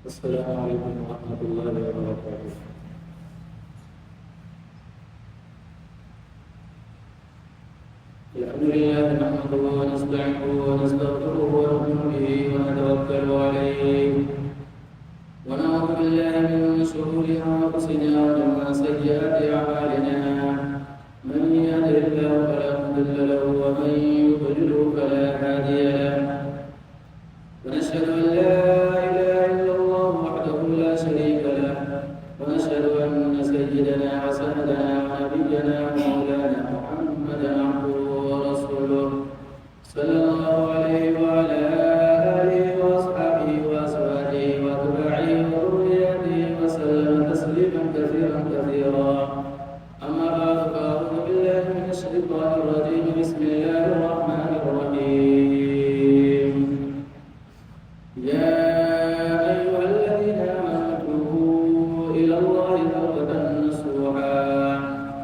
السلام عليكم ورحمة الله وبركاته. الحمد لله نحمده ونستعينه ونستغفره ونؤمن به ونتوكل عليه ونعوذ بالله من شرور أنفسنا ومن سيئات أعمالنا من يهده الله فلا مضل له ومن يضلل فلا هادي له ونشهد أن لا إله إلا الله وحده لا شريك له ونشهد أن سيدنا وسندنا ونبينا ومولانا محمدا عبده ورسوله صلى الله عليه وعلى آله وأصحابه وأزواجه وأتباعه وذريته وسلم تسليما كثيرا كثيرا. أما بعد فأعوذ بالله من الشيطان الرجيم. بسم الله الرحمن الرحيم. يا أيها الذين آمنوا توبوا إلى الله توبة نصوحا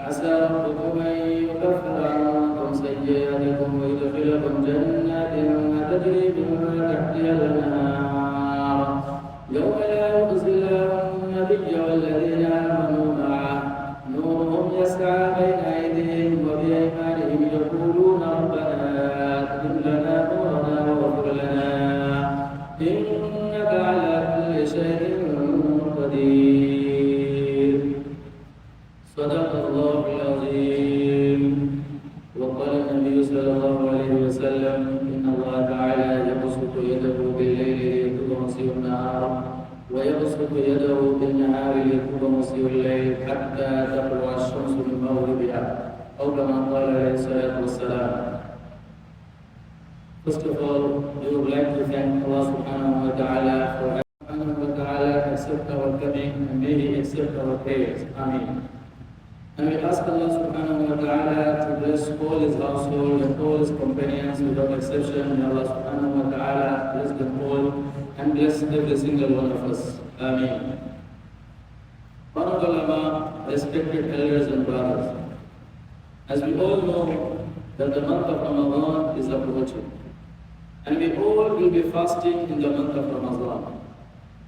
عسى ربكم أن يكفر عنكم سيئاتكم ويدخلكم جنات تجري من تحتها الأنهار يوم لا يخزي الله النبي والذين آمنوا معه نورهم يسعى بين أيديهم وبأيمانهم يقولون ربنا أتمم لنا نورنا واغفر لنا إنك على كل شيء قدير. صدق الله العظيم. وقال النبي صلى الله عليه وسلم إن الله تعالى يبسط يده بالليل ليتوب مسيء النهار ويبسط يده بالنهار ليتوب مسيء الليل حتى تطلع الشمس من مغربها أو كما قال عليه الصلاة والسلام. First of all, we would like to thank Allah subhanahu wa ta'ala for subhanahu wa ta'ala accept our coming and may He accept our prayers. Ameen. And we ask Allah subhanahu wa ta'ala to bless all His household and all His companions without exception. May Allah subhanahu wa ta'ala bless them all and bless every single one of us. Ameen. Honorable ulama, respected elders and brothers, as we all know that the month of Ramadan is approaching. And we all will be fasting in the month of Ramadan.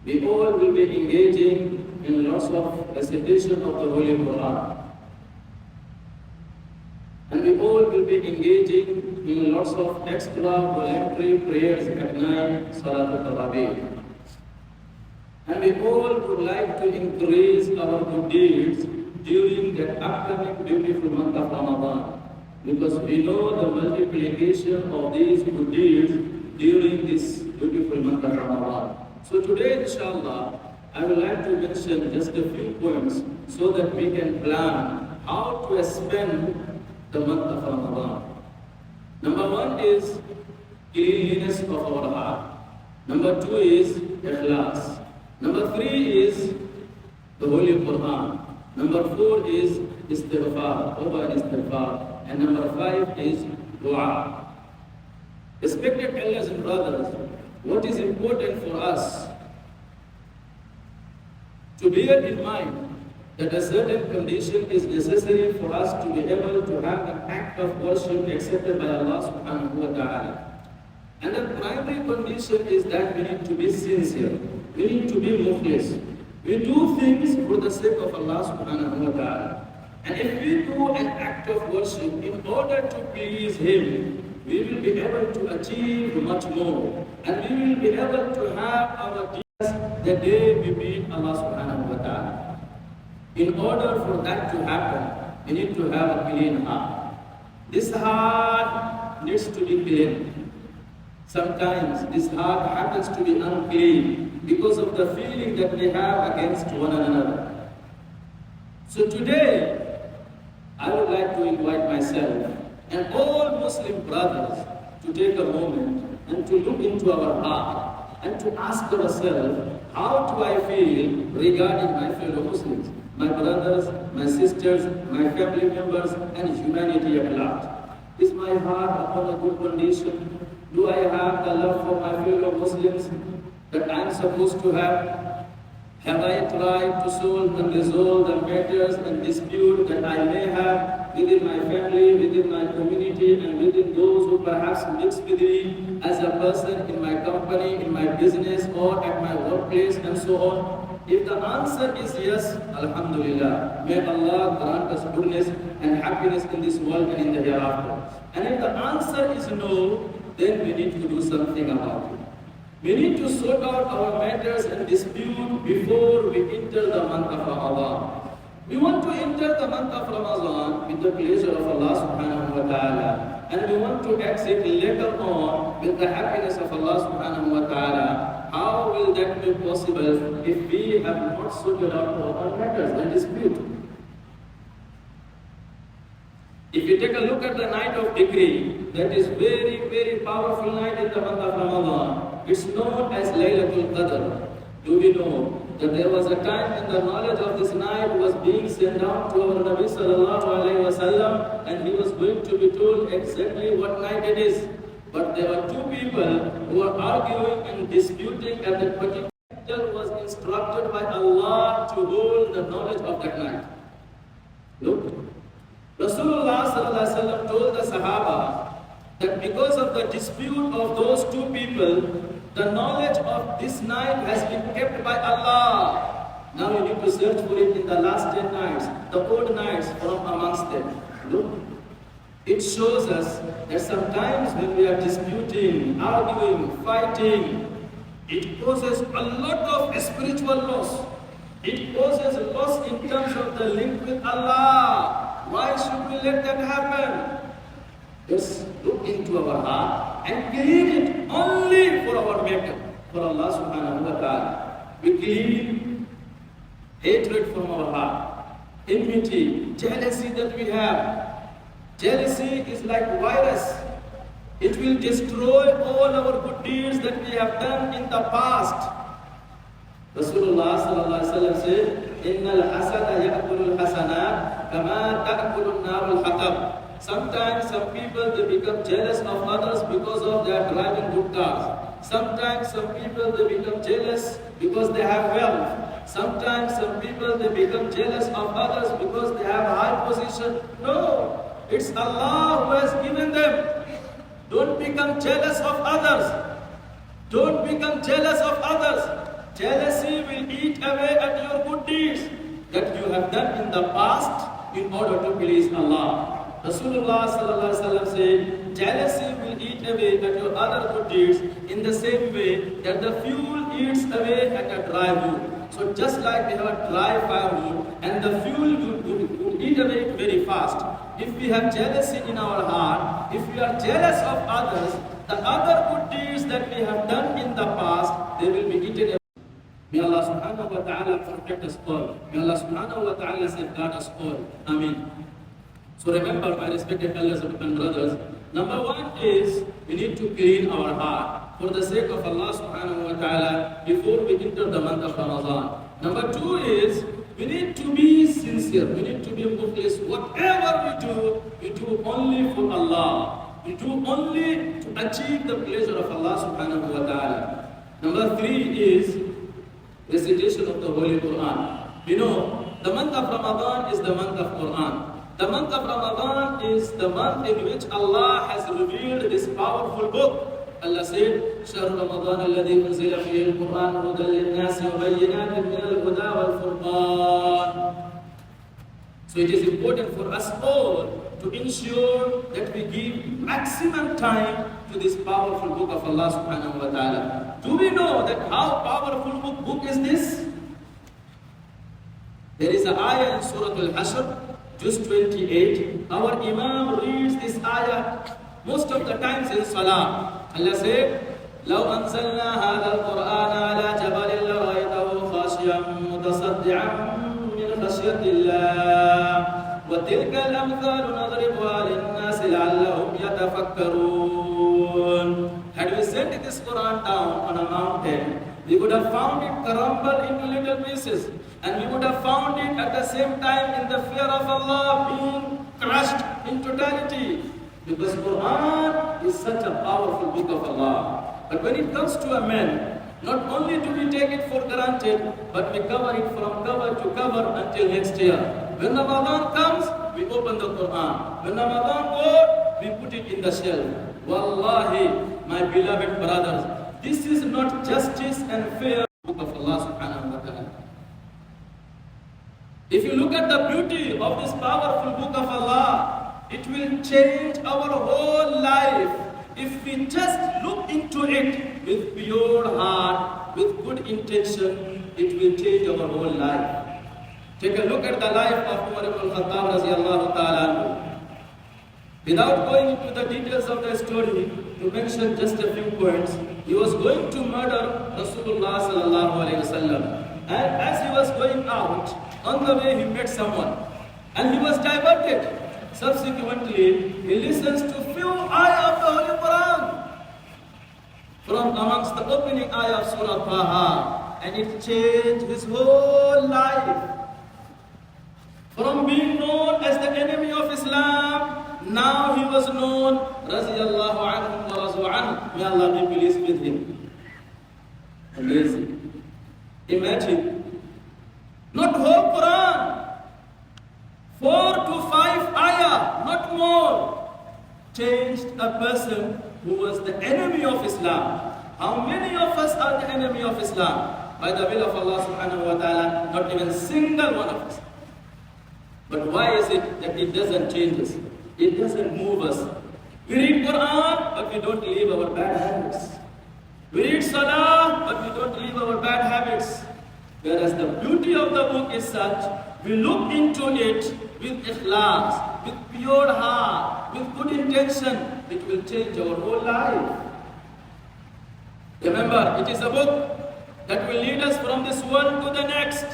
We all will be engaging in lots of recitation of the Holy Qur'an. And we all will be engaging in lots of extra voluntary prayers at night, Salah Tarawih. And we all would like to increase our good deeds during the upcoming beautiful month of Ramadan, because we know the multiplication of these good deeds during this beautiful month of Ramadan. So today, inshallah, I would like to mention just a few points so that we can plan how to spend the month of Ramadan. Number one is cleanliness of our heart. Number two is ikhlas. Number three is the Holy Qur'an. Number four is istighfar, tawbah and istighfar. And number five is dua. Respected elders and brothers, what is important for us to bear in mind that a certain condition is necessary for us to be able to have an act of worship accepted by Allah subhanahu wa ta'ala. And the primary condition is that we need to be sincere. We need to be mukhlis. We do things for the sake of Allah subhanahu wa ta'ala. And if we do an act of worship in order to please Him, we will be able to achieve much more. And we will be able to have our deeds the day we meet Allah subhanahu wa ta'ala. In order for that to happen, we need to have a clean heart. This heart needs to be clean. Sometimes this heart happens to be unclean because of the feeling that we have against one another. So today, I would like to invite myself and all Muslim brothers to take a moment and to look into our heart and to ask ourselves, how do I feel regarding my fellow Muslims, my brothers, my sisters, my family members, and humanity at large? Is my heart upon a good condition? Do I have the love for my fellow Muslims that I am supposed to have? Have I tried to solve and resolve the matters and dispute that I may have within my family, within my community, and within those who perhaps mix with me as a person in my company, in my business, or at my workplace, and so on? If the answer is yes, Alhamdulillah, may Allah grant us goodness and happiness in this world and in the hereafter. And if the answer is no, then we need to do something about it. We need to sort out our matters and dispute before we enter the month of Ramadan. We want to enter the month of Ramadan with the pleasure of Allah subhanahu wa ta'ala. And we want to exit later on with the happiness of Allah subhanahu wa ta'ala. How will that be possible if we have not sorted out our matters and dispute? If you take a look at the night of Dhikr, that is very, very powerful night in the month of Ramadan. It's known as Laylatul Qadr. Do we know that there was a time when the knowledge of this night was being sent down to our Nabi sallallahu alayhi wa sallam, and he was going to be told exactly what night it is. But there were two people who were arguing and disputing, and that particular was instructed by Allah to hold the knowledge of that night. Look, Rasulullah sallallahu alayhi wa sallam told the Sahaba that because of the dispute of those two people, the knowledge of this night has been kept by Allah. Now you need to search for it in the last 10 nights, the old nights from amongst them. Look, it shows us that sometimes when we are disputing, arguing, fighting, it causes a lot of spiritual loss. It causes loss in terms of the link with Allah. Why should we let that happen? Just look into our heart and clean it only for our Maker, for Allah subhanahu wa ta'ala. We clean hatred from our heart, enmity, jealousy that we have. Jealousy is like a virus. It will destroy all our good deeds that we have done in the past. Rasulullah sallallahu alaihi wasallam said, "Innal hasana ya'kulul hasanat kama ta'kulun narul hatab." Sometimes some people they become jealous of others because of their driving good cars. Sometimes some people they become jealous because they have wealth. Sometimes some people they become jealous of others because they have high position. No, it's Allah who has given them. Don't become jealous of others. Don't become jealous of others. Jealousy will eat away at your good deeds that you have done in the past in order to please Allah. Rasulullah sallallahu alaihi wasallam said, jealousy will eat away at your other good deeds in the same way that the fuel eats away at a dry wood. So just like we have a dry firewood and the fuel would eat away very fast. If we have jealousy in our heart, if we are jealous of others, the other good deeds that we have done in the past, they will be eaten away. May Allah subhanahu wa ta'ala protect us all. May Allah subhanahu wa ta'ala safeguard us all. Ameen. So remember, my respected elders and brothers, number one is we need to clean our heart for the sake of Allah subhanahu wa ta'ala before we enter the month of Ramadan. Number two is we need to be sincere. We need to be muflis. Whatever we do only for Allah. We do only to achieve the pleasure of Allah subhanahu wa ta'ala. Number three is recitation of the Holy Qur'an. You know, the month of Ramadan is the month of Qur'an. The month of Ramadan is the month in which Allah has revealed this powerful book. Allah said, شهر رمضان الذي أنزل فيه القرآن هدى للناس وبينات من الهدى والفرقان. So it is important for us all to ensure that we give maximum time to this powerful book of Allah subhanahu wa ta'ala. Do we know that how powerful book is this? There is an ayah in Surah Al-Hashr, Juz 28, our Imam reads this ayah most of the times in Salah. Allah said, لو أنزلنا هذا القرآن على جبل لرأيته خاشعا متصدعا من خشية الله وتلك الأمثال نضربها للناس لعلهم يتفكرون. Had we sent this Quran down on a mountain, we would have found it crumble into little pieces. And we would have found it at the same time in the fear of Allah being crushed in totality. Because Quran is such a powerful book of Allah. But when it comes to a man Not only do we take it for granted, but we cover it from cover to cover until next year. When Ramadan comes, we open the Qur'an. When Ramadan goes, we put it in the shelf. Wallahi, my beloved brothers, this is not justice and fair book of Allah subhanahu wa ta'ala. If you look at the beauty of this powerful book of Allah, it will change our whole life. If we just look into it with pure heart, with good intention, it will change our whole life. Take a look at the life of Umar ibn al-Khattab radiallahu ta'ala. Without going into the details of the story, to mention just a few points, he was going to murder Rasulullah sallallahu alayhi wa sallam. And as he was going out, on the way he met someone. And he was diverted. Subsequently, he listens to few ayah of the Holy Quran from amongst the opening ayah of Surah Taha, and it changed his whole life. From being known as the enemy of Islam, now he was known, Raziyallahu anhu wa razu anhu. May Allah be pleased with him. Amazing. Imagine, not whole Quran, 4 to 5 ayah, not more, changed a person who was the enemy of Islam. How many of us are the enemy of Islam? By the will of Allah subhanahu wa ta'ala, not even single one of us. But why is it that it doesn't change us? It doesn't move us. We read Qur'an, but we don't leave our bad habits. We read Salah, but we don't leave our bad habits. Whereas the beauty of the book is such, we look into it with ikhlas, with pure heart, with good intention, it will change our whole life. Remember, it is a book that will lead us from this world to the next,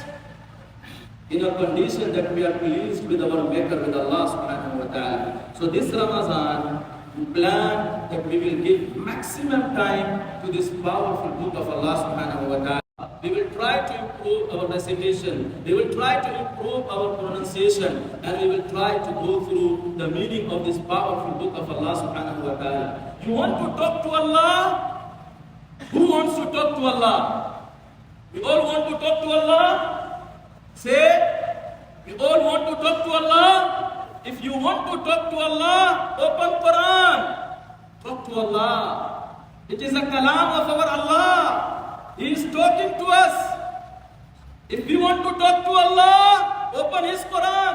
in a condition that we are pleased with our Maker, with Allah subhanahu wa ta'ala. So this Ramadan, we plan that we will give maximum time to this powerful book of Allah subhanahu wa ta'ala. We will try to improve our recitation, we will try to improve our pronunciation, and we will try to go through the meaning of this powerful book of Allah subhanahu wa ta'ala. You want to talk to Allah? Who wants to talk to Allah? We all want to talk to Allah? Say, we all want to talk to Allah? If you want to talk to Allah, open Quran. Talk to Allah. It is a kalam of our Allah. He is talking to us. If we want to talk to Allah, open His Quran,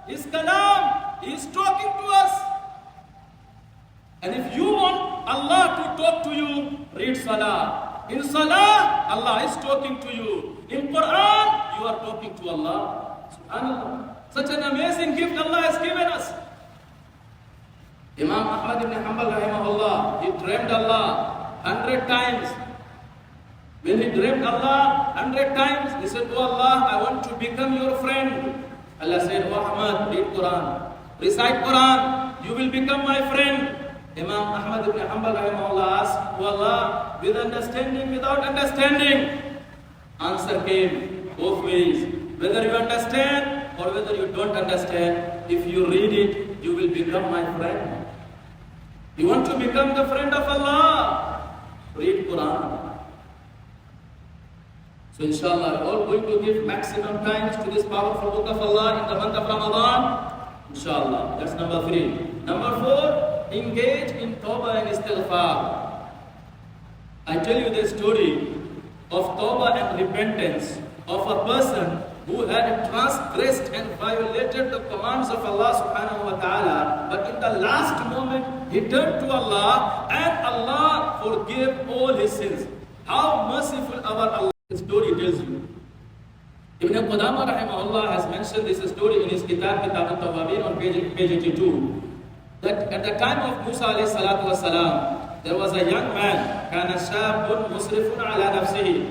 His kalam. He is talking to us. And if you want Allah to talk to you, read Salah. In Salah, Allah is talking to you. In Quran, you are talking to Allah. SubhanAllah. Such an amazing gift Allah has given us. Imam Ahmad ibn Hanbal rahimahullah, he dreamed Allah 100 times. When he dreamed Allah 100 times, he said, "Oh Allah, I want to become your friend." Allah said, "Oh Ahmad, read Quran. Recite Quran. You will become my friend." Imam Ahmad ibn Hanbal rahimahullah asked, "Oh Allah, with understanding, without understanding?" Answer came both ways. Whether you understand or whether you don't understand, if you read it, you will become my friend. You want to become the friend of Allah? Read Quran. So inshallah, we're all going to give maximum time to this powerful book of Allah in the month of Ramadan. Inshallah, that's number 3. Number 4, engage in tawbah and istighfar. I tell you the story of tawbah and repentance of a person who had transgressed and violated the commands of Allah subhanahu wa ta'ala, but in the last moment he turned to Allah and Allah forgave all his sins. How merciful our Allah. The story tells you. Ibn Qudama rahimahullah has mentioned this story in his Kitab al-Tawabin on page 82, that at the time of Musa alayhi salatu wasalam, there was a young man, kana shabun musrifun ala nafsihi,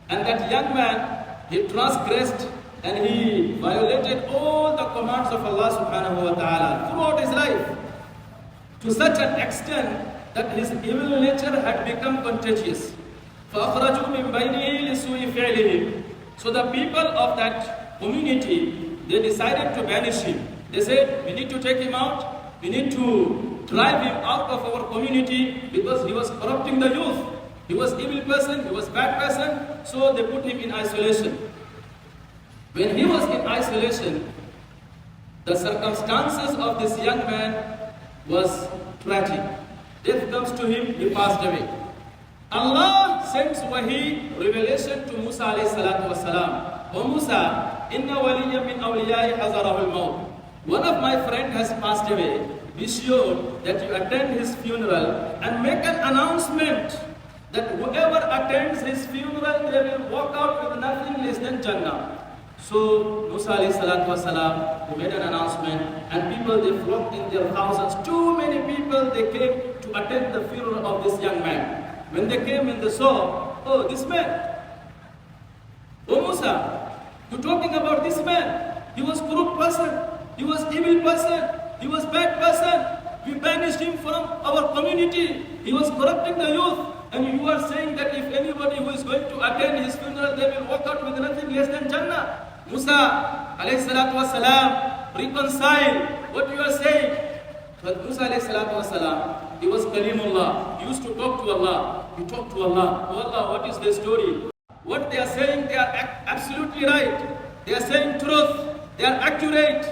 and that young man, he transgressed and he violated all the commands of Allah subhanahu wa ta'ala throughout his life, to such an extent that his evil nature had become contagious. فَأَخْرَجُوا مِنْ بَيْنِهِ لِسُوءِ فِعْلِهِ. So the people of that community, they decided to banish him. They said, we need to take him out, we need to drive him out of our community because he was corrupting the youth. He was evil person, he was bad person, so they put him in isolation. When he was in isolation, the circumstances of this young man was tragic. Death comes to him, he passed away. Allah sends wahi, revelation to Musa alayhi salatu wasalam. O Musa, inna waliyya min awliyai hazarahul maut. One of my friends has passed away. Be sure that you attend his funeral and make an announcement that whoever attends his funeral, they will walk out with nothing less than Jannah. So Musa alayhi salatu wasalam, he made an announcement, and people, they flocked in their thousands. Too many people, they came to attend the funeral of this young man. When they came and they saw, oh, this man. Oh Musa, you're talking about this man. He was corrupt person. He was evil person. He was bad person. We banished him from our community. He was corrupting the youth. And you are saying that if anybody who is going to attend his funeral, they will walk out with nothing less than Jannah. Musa alayhi salatu wasalam, reconcile what you are saying. But Musa alayhi salatu wasalam, he was Kalimullah. He used to talk to Allah. He talked to Allah. Oh Allah, what is their story? What they are saying, they are absolutely right. They are saying truth. They are accurate.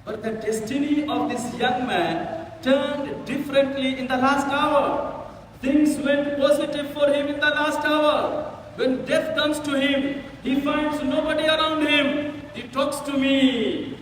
But the destiny of this young man turned differently in the last hour. Things went positive for him in the last hour. When death comes to him, he finds nobody around him. He talks to me.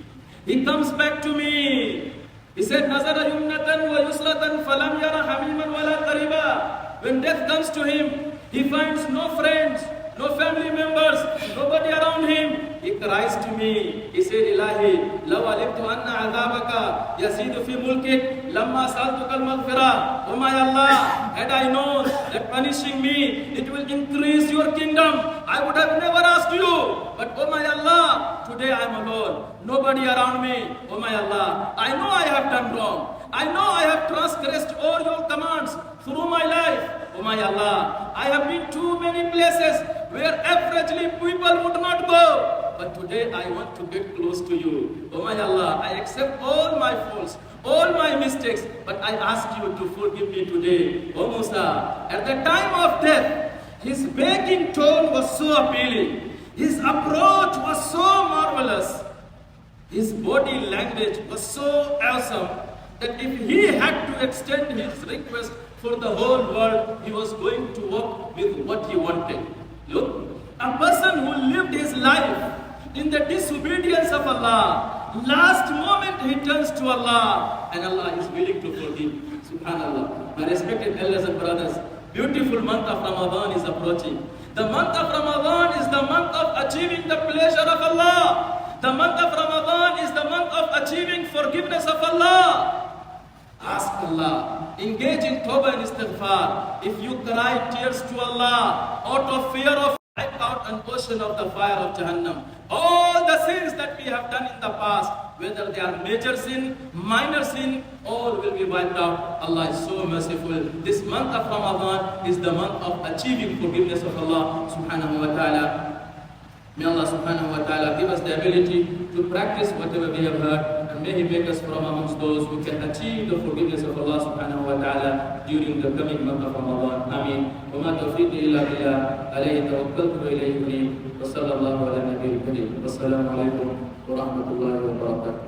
He comes back to me. He said, Nazara yumnatan wa yusratan falam yara hamiman wala qariba. When death comes to him, he finds no friends, no family members, nobody around him. He cries to me. He said, Ilahi, law alimtu anna azabaka yasidu fi mulkik lamma saltuka al-maghfirah. Oh my Allah, had I known that punishing me, it will increase your kingdom, I would have never asked you. But oh my Allah, today I am alone. Nobody around me. Oh my Allah, I know I have done wrong. I know I have transgressed all your commands through my life. Oh my Allah, I have been too many places where averagely people would not go. But today I want to get close to you. Oh my Allah, I accept all my faults, all my mistakes, but I ask you to forgive me today. Oh Musa, at the time of death, his begging tone was so appealing. His approach was so marvelous. His body language was so awesome that if he had to extend his request for the whole world, he was going to walk with what he wanted. Look, a person who lived his life in the disobedience of Allah, last moment he turns to Allah, and Allah is willing to forgive. Subhanallah. My respected elders and brothers, beautiful month of Ramadan is approaching. The month of Ramadan is the month of achieving the pleasure of Allah. The month of Ramadan is the month of achieving forgiveness of Allah. Ask Allah, engage in tawbah and istighfar. If you cry tears to Allah out of fear of wipe out an ocean of the fire of Jahannam, all the sins that we have done in the past, whether they are major sin, minor sin, all will be wiped out. Allah is so merciful. This month of Ramadan is the month of achieving forgiveness of Allah subhanahu wa ta'ala. May Allah subhanahu wa ta'ala give us the ability to practice whatever we have heard, and may He make us from amongst those who can achieve the forgiveness of Allah subhanahu wa ta'ala during the coming month of Ramadan. Ameen. Wa ma tawfiqi illa billah, alayhi tawakkaltu wa ilayhi unib. Wa sallallahu ala nabiyil kareem. Wassalamu alaikum wa rahmatullahi wa barakatuh.